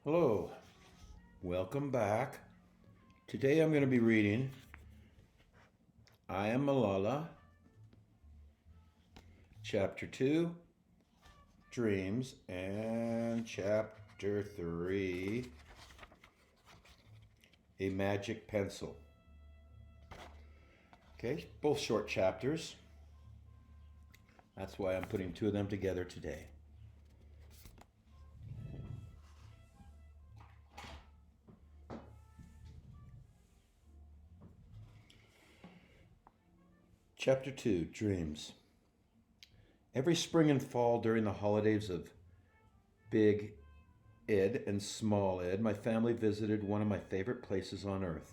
Hello, welcome back. Today I'm going to be reading I Am Malala, Chapter 2, Dreams, and Chapter 3, A Magic Pencil. Okay, both short chapters. That's why I'm putting two of them together today. Chapter 2, Dreams. Every spring and fall during the holidays of Big Id and Small Id, my family visited one of my favorite places on earth,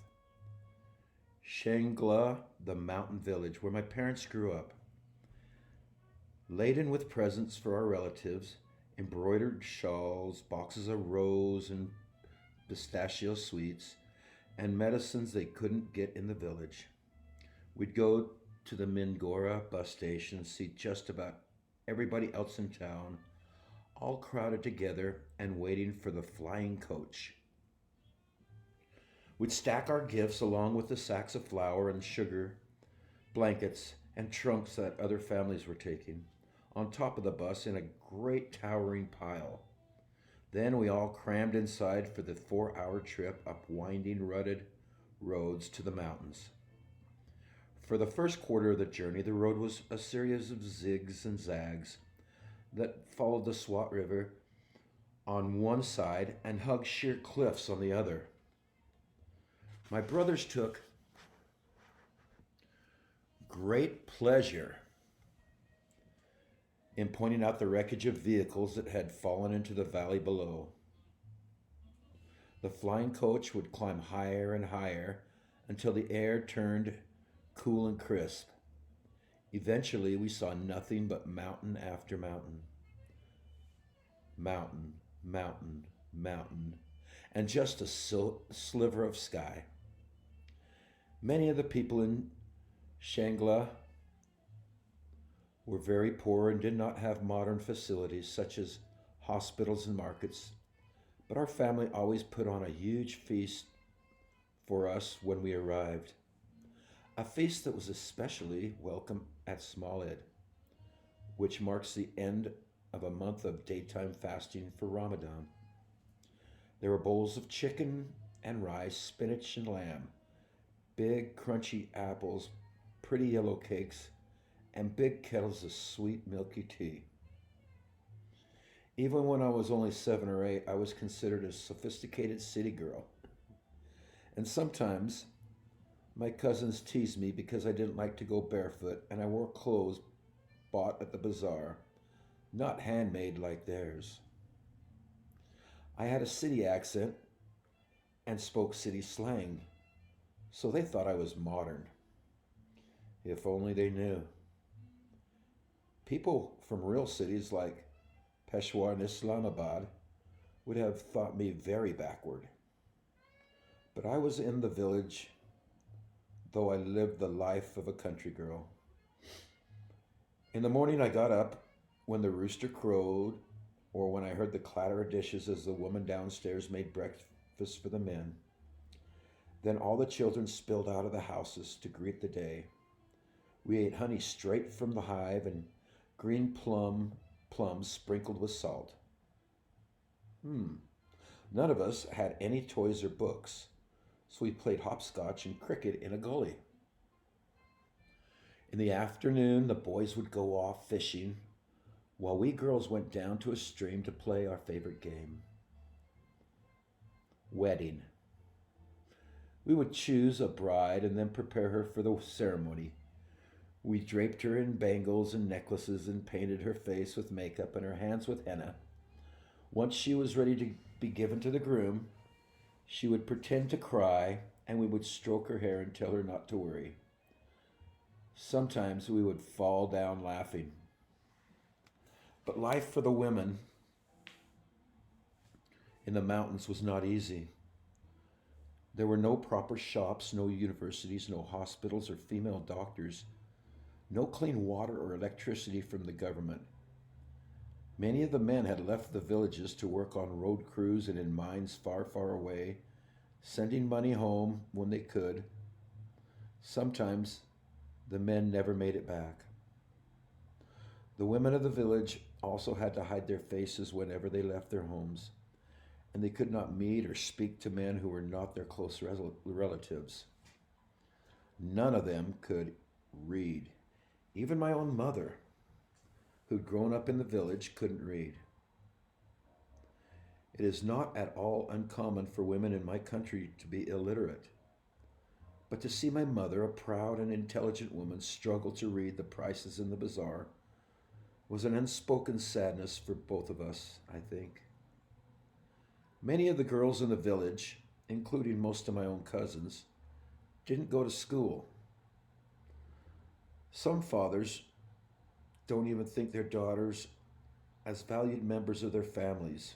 Shangla, the mountain village where my parents grew up. Laden with presents for our relatives, embroidered shawls, boxes of rose and pistachio sweets, and medicines they couldn't get in the village. We'd go to the Mingora bus station and see just about everybody else in town, all crowded together and waiting for the flying coach. We'd stack our gifts along with the sacks of flour and sugar, blankets, and trunks that other families were taking on top of the bus in a great towering pile. Then we all crammed inside for the 4 hour trip up winding, rutted roads to the mountains. For the first quarter of the journey, the road was a series of zigs and zags that followed the Swat River on one side and hugged sheer cliffs on the other. My brothers took great pleasure in pointing out the wreckage of vehicles that had fallen into the valley below. The flying coach would climb higher and higher until the air turned cool and crisp. Eventually, we saw nothing but mountain after mountain. Mountain, mountain, mountain, and just a sliver of sky. Many of the people in Shangla were very poor and did not have modern facilities such as hospitals and markets, but our family always put on a huge feast for us when we arrived. A feast that was especially welcome at Small Id, which marks the end of a month of daytime fasting for Ramadan. There were bowls of chicken and rice, spinach and lamb, big crunchy apples, pretty yellow cakes, and big kettles of sweet milky tea. Even when I was only 7 or 8, I was considered a sophisticated city girl. And sometimes my cousins teased me because I didn't like to go barefoot and I wore clothes bought at the bazaar, not handmade like theirs. I had a city accent and spoke city slang, so they thought I was modern. If only they knew. People from real cities like Peshawar and Islamabad would have thought me very backward. But I was in the village, though I lived the life of a country girl. In the morning, I got up when the rooster crowed or when I heard the clatter of dishes as the woman downstairs made breakfast for the men. Then all the children spilled out of the houses to greet the day. We ate honey straight from the hive and green plums sprinkled with salt. None of us had any toys or books, so we played hopscotch and cricket in a gully. In the afternoon, the boys would go off fishing, while we girls went down to a stream to play our favorite game, wedding. We would choose a bride and then prepare her for the ceremony. We draped her in bangles and necklaces and painted her face with makeup and her hands with henna. Once she was ready to be given to the groom, she would pretend to cry and we would stroke her hair and tell her not to worry. Sometimes we would fall down laughing. But life for the women in the mountains was not easy. There were no proper shops, no universities, no hospitals or female doctors, no clean water or electricity from the government. Many of the men had left the villages to work on road crews and in mines far, far away, sending money home when they could. Sometimes the men never made it back. The women of the village also had to hide their faces whenever they left their homes, and they could not meet or speak to men who were not their close relatives. None of them could read. Even my own mother, who'd grown up in the village, couldn't read. It is not at all uncommon for women in my country to be illiterate. But to see my mother, a proud and intelligent woman, struggle to read the prices in the bazaar was an unspoken sadness for both of us, I think. Many of the girls in the village, including most of my own cousins, didn't go to school. Some fathers don't even think their daughters as valued members of their families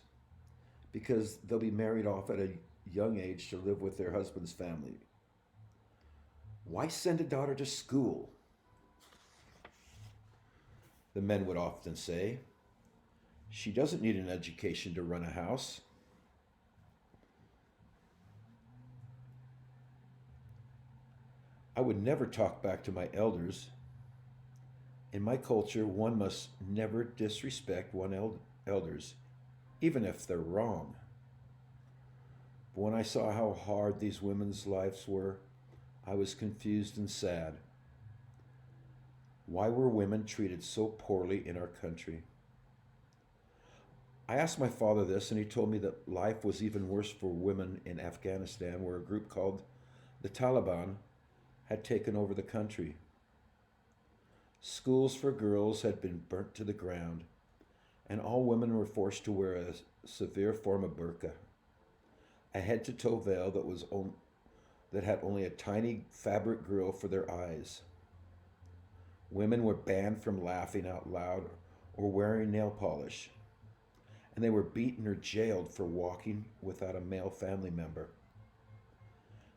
because they'll be married off at a young age to live with their husband's family. Why send a daughter to school? The men would often say, she doesn't need an education to run a house. I would never talk back to my elders. In my culture, one must never disrespect elders, even if they're wrong. But when I saw how hard these women's lives were, I was confused and sad. Why were women treated so poorly in our country? I asked my father this, and he told me that life was even worse for women in Afghanistan, where a group called the Taliban had taken over the country. Schools for girls had been burnt to the ground, and all women were forced to wear a severe form of burqa, a head-to-toe veil that had only a tiny fabric grill for their eyes. Women were banned from laughing out loud or wearing nail polish, and they were beaten or jailed for walking without a male family member.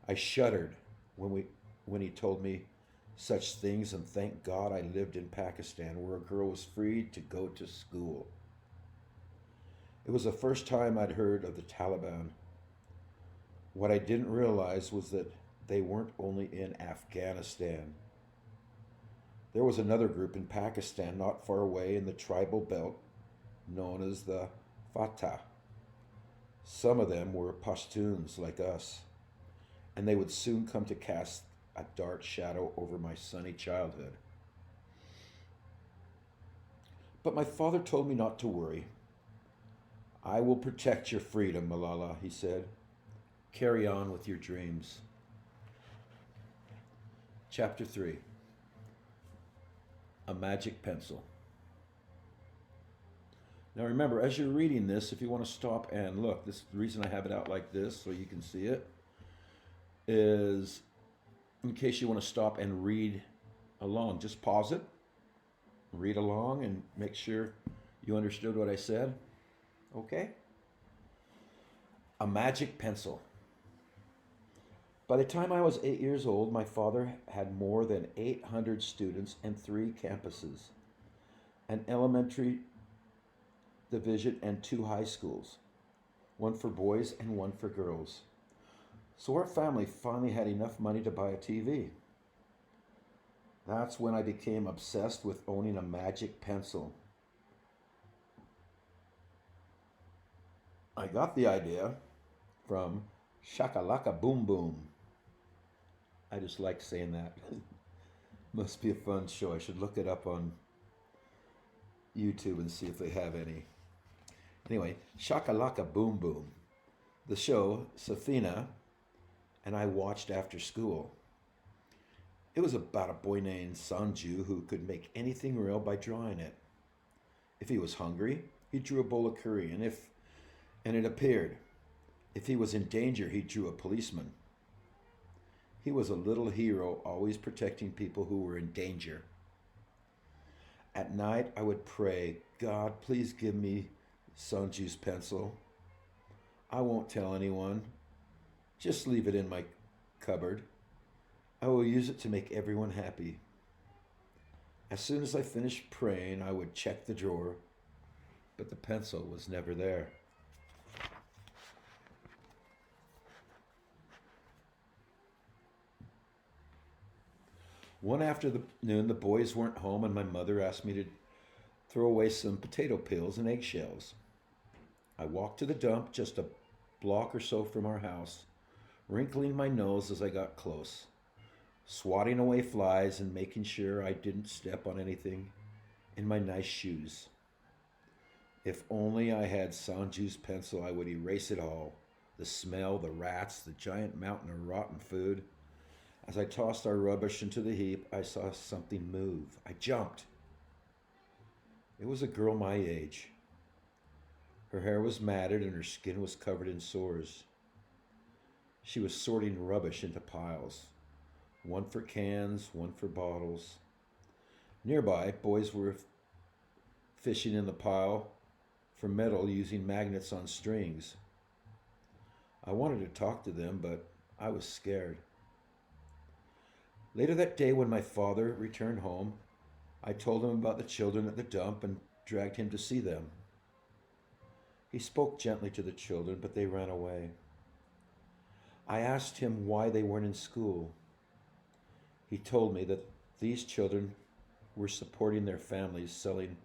I shuddered when he told me such things, and thank God I lived in Pakistan, where a girl was free to go to school. It was the first time I'd heard of the Taliban. What I didn't realize was that they weren't only in Afghanistan. There was another group in Pakistan not far away in the tribal belt known as the Fatah. Some of them were Pashtuns like us, and they would soon come to cast a dark shadow over my sunny childhood. But my father told me not to worry. I will protect your freedom, Malala, he said. Carry on with your dreams. Chapter 3. A Magic Pencil. Now remember, as you're reading this, if you want to stop and look, the reason I have it out like this so you can see it is in case you want to stop and read along. Just pause it, read along, and make sure you understood what I said. Okay? A magic pencil. By the time I was 8 years old, my father had more than 800 students and 3 campuses, an elementary division and 2 high schools, one for boys and one for girls. So our family finally had enough money to buy a TV. That's when I became obsessed with owning a magic pencil. I got the idea from Shakalaka Boom Boom. I just like saying that. Must be a fun show. I should look it up on YouTube and see if they have any. Anyway, Shakalaka Boom Boom. The show, Safina and I watched after school. It was about a boy named Sanju who could make anything real by drawing it. If he was hungry, he drew a bowl of curry, and it appeared. If he was in danger, he drew a policeman. He was a little hero, always protecting people who were in danger. At night, I would pray, God, please give me Sanju's pencil. I won't tell anyone. Just leave it in my cupboard. I will use it to make everyone happy. As soon as I finished praying, I would check the drawer. but the pencil was never there. One afternoon, the boys weren't home, and my mother asked me to throw away some potato peels and eggshells. I walked to the dump just a block or so from our house, wrinkling my nose as I got close, swatting away flies and making sure I didn't step on anything in my nice shoes. If only I had Sanju's pencil, I would erase it all. The smell, the rats, the giant mountain of rotten food. As I tossed our rubbish into the heap, I saw something move. I jumped. It was a girl my age. Her hair was matted and her skin was covered in sores. She was sorting rubbish into piles, one for cans, one for bottles. Nearby, boys were fishing in the pile for metal using magnets on strings. I wanted to talk to them, but I was scared. Later that day, when my father returned home, I told him about the children at the dump and dragged him to see them. He spoke gently to the children, but they ran away. I asked him why they weren't in school. He told me that these children were supporting their families, selling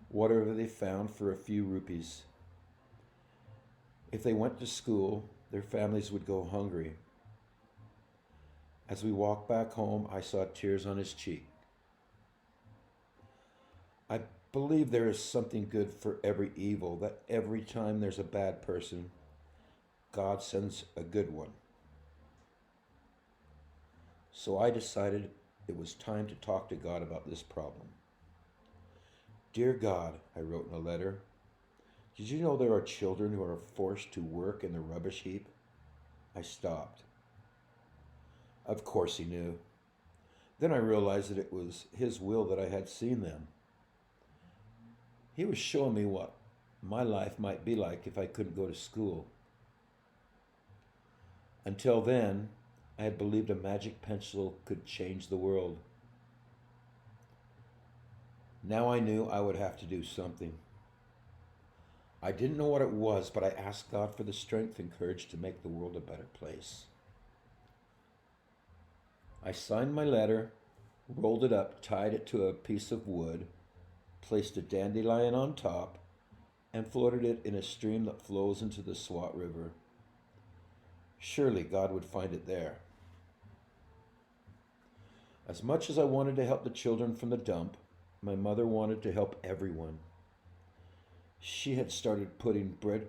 whatever they found for a few rupees. If they went to school, their families would go hungry. As we walked back home, I saw tears on his cheek. I believe there is something good for every evil, that every time there's a bad person, God sends a good one. So I decided it was time to talk to God about this problem. Dear God, I wrote in a letter, did you know there are children who are forced to work in the rubbish heap? I stopped. Of course he knew. Then I realized that it was his will that I had seen them. He was showing me what my life might be like if I couldn't go to school. Until then, I had believed a magic pencil could change the world. Now I knew I would have to do something. I didn't know what it was, but I asked God for the strength and courage to make the world a better place. I signed my letter, rolled it up, tied it to a piece of wood, placed a dandelion on top, and floated it in a stream that flows into the Swat River. Surely God would find it there. As much as I wanted to help the children from the dump, my mother wanted to help everyone. She had started putting bread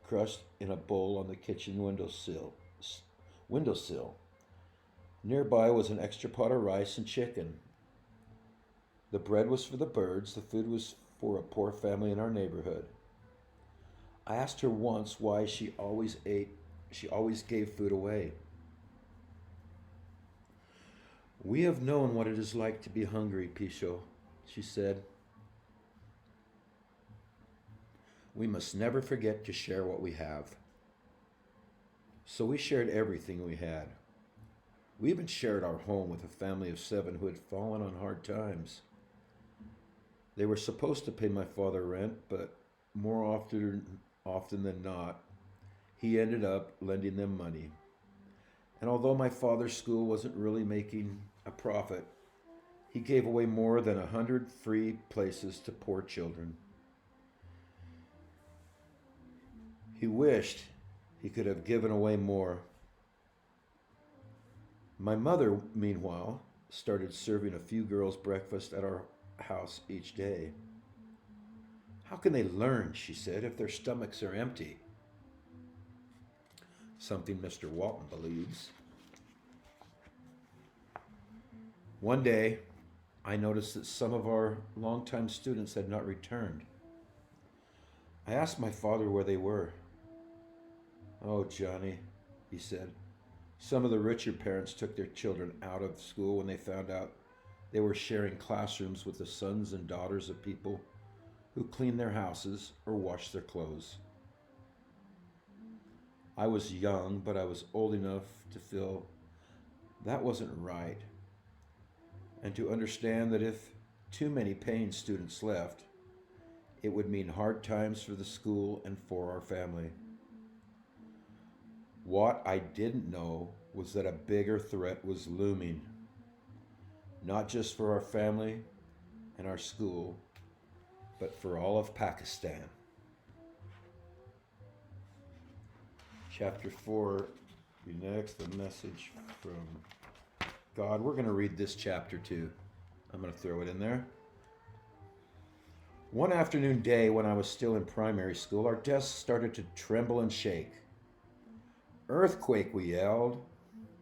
crust in a bowl on the kitchen windowsill. Nearby was an extra pot of rice and chicken. The bread was for the birds, the food was for a poor family in our neighborhood. I asked her once why she always gave food away. We have known what it is like to be hungry, Pisho, she said. We must never forget to share what we have. So we shared everything we had. We even shared our home with a family of 7 who had fallen on hard times. They were supposed to pay my father rent, but more often than not, he ended up lending them money. And although my father's school wasn't really making a profit, he gave away more than 100 free places to poor children. He wished he could have given away more. My mother, meanwhile, started serving a few girls breakfast at our house each day. How can they learn, she said, if their stomachs are empty? Something Mr. Walton believes. One day, I noticed that some of our longtime students had not returned. I asked my father where they were. Oh, Johnny, he said, some of the richer parents took their children out of school when they found out they were sharing classrooms with the sons and daughters of people who cleaned their houses or washed their clothes. I was young, but I was old enough to feel that wasn't right, and to understand that if too many paying students left, It would mean hard times for the school and for our family. What I didn't know was that a bigger threat was looming, not just for our family and our school, but for all of Pakistan. Chapter 4, be next, the message from God. We're going to read this chapter too. I'm going to throw it in there. One afternoon day when I was still in primary school, our desks started to tremble and shake. Earthquake, we yelled.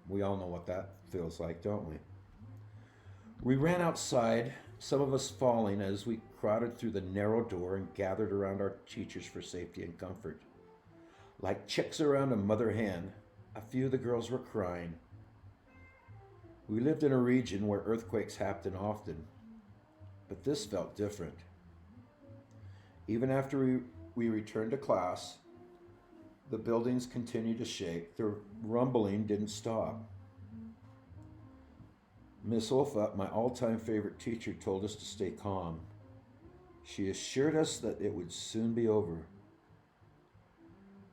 We all know what that feels like, don't we? We ran outside, some of us falling as we crowded through the narrow door and gathered around our teachers for safety and comfort. Like chicks around a mother hen, a few of the girls were crying. We lived in a region where earthquakes happened often, but this felt different. Even after we returned to class, the buildings continued to shake. The rumbling didn't stop. Miss Olfa, my all-time favorite teacher, told us to stay calm. She assured us that it would soon be over.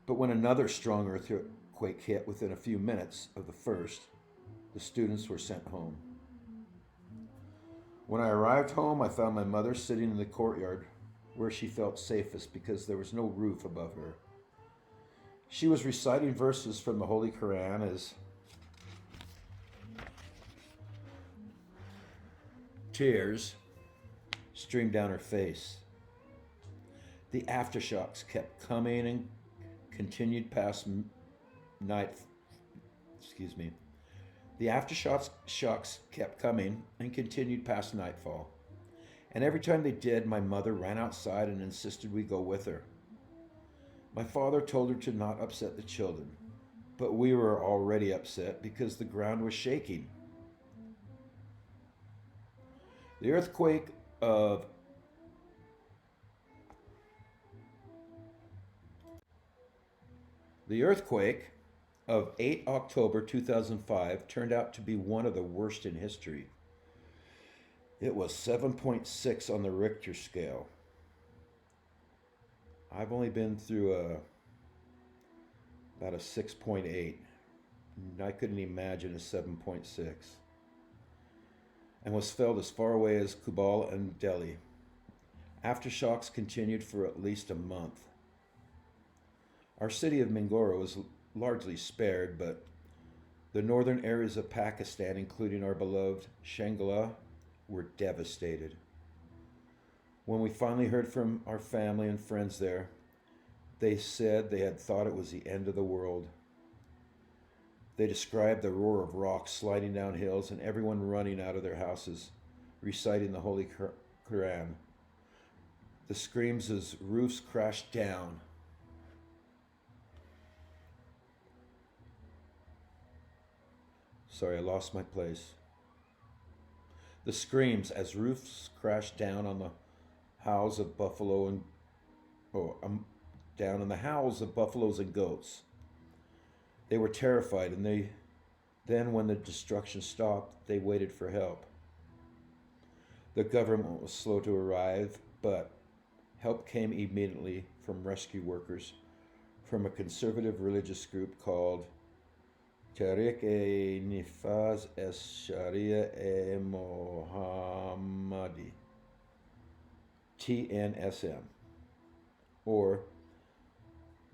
But when another strong earthquake hit within a few minutes of the first, the students were sent home. When I arrived home, I found my mother sitting in the courtyard where she felt safest because there was no roof above her. She was reciting verses from the Holy Quran as tears streamed down her face. The aftershocks kept coming and continued past night. The aftershocks kept coming and continued past nightfall. And every time they did, my mother ran outside and insisted we go with her. My father told her to not upset the children, but we were already upset because the ground was shaking. The earthquake of The earthquake of 8 October 2005 turned out to be one of the worst in history. It was 7.6 on the Richter scale. I've only been through about a 6.8. I couldn't imagine a 7.6. And was felt as far away as Kabul and Delhi. Aftershocks continued for at least a month. Our city of Mingora was largely spared, but the northern areas of Pakistan, including our beloved Shanghala, were devastated. When we finally heard from our family and friends there, they said they had thought it was the end of the world. They described the roar of rocks sliding down hills and everyone running out of their houses, reciting the Holy Quran. The screams as roofs crashed down. Sorry, I lost my place. The screams as roofs crashed down on the howls of buffalo and down on the howls of buffaloes and goats. They were terrified, and then when the destruction stopped, they waited for help. The government was slow to arrive, but help came immediately from rescue workers from a conservative religious group called Tariq-e-Nifaz es-Sharia-e-Mohammadi, TNSM, or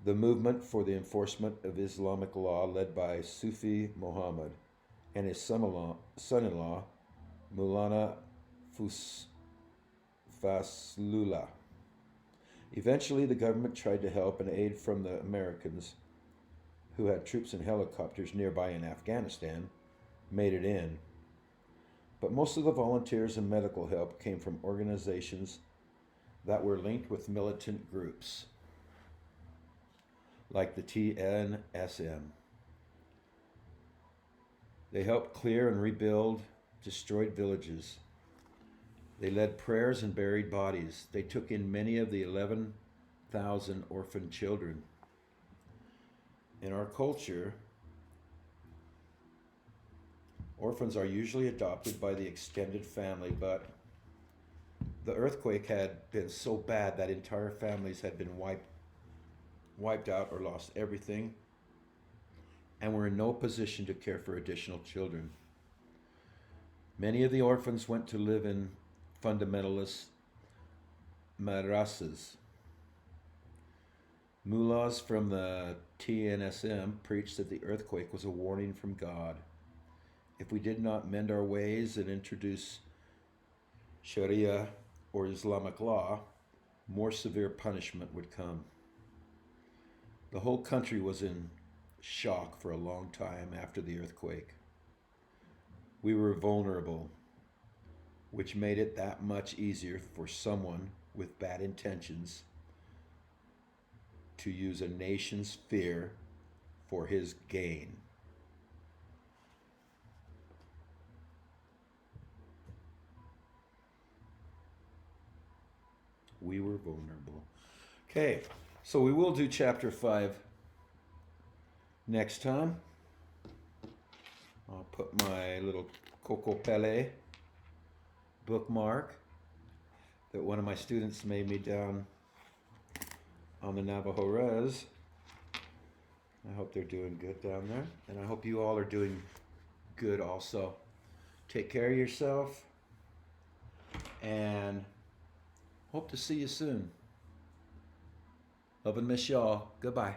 the Movement for the Enforcement of Islamic Law, led by Sufi Muhammad and his son-in-law, Maulana Faslullah. Eventually, the government tried to help, and aid from the Americans, who had troops and helicopters nearby in Afghanistan, made it in. But most of the volunteers and medical help came from organizations that were linked with militant groups, like the TNSM. They helped clear and rebuild destroyed villages. They led prayers and buried bodies. They took in many of the 11,000 orphaned children. In our culture, orphans are usually adopted by the extended family, but The earthquake had been so bad that entire families had been wiped out or lost everything and were in no position to care for additional children. Many of the orphans went to live in fundamentalist madrasas. Mullahs from the TNSM preached that the earthquake was a warning from God. If we did not mend our ways and introduce Sharia or Islamic law, more severe punishment would come. The whole country was in shock for a long time after the earthquake. We were vulnerable, which made it that much easier for someone with bad intentions to use a nation's fear for his gain. We were vulnerable. Okay, so we will do chapter 5 next time. I'll put my little Coco Pele bookmark that one of my students made me down on the Navajo Res. I hope they're doing good down there, and I hope you all are doing good also. Take care of yourself, and hope to see you soon. Love and miss y'all. Goodbye.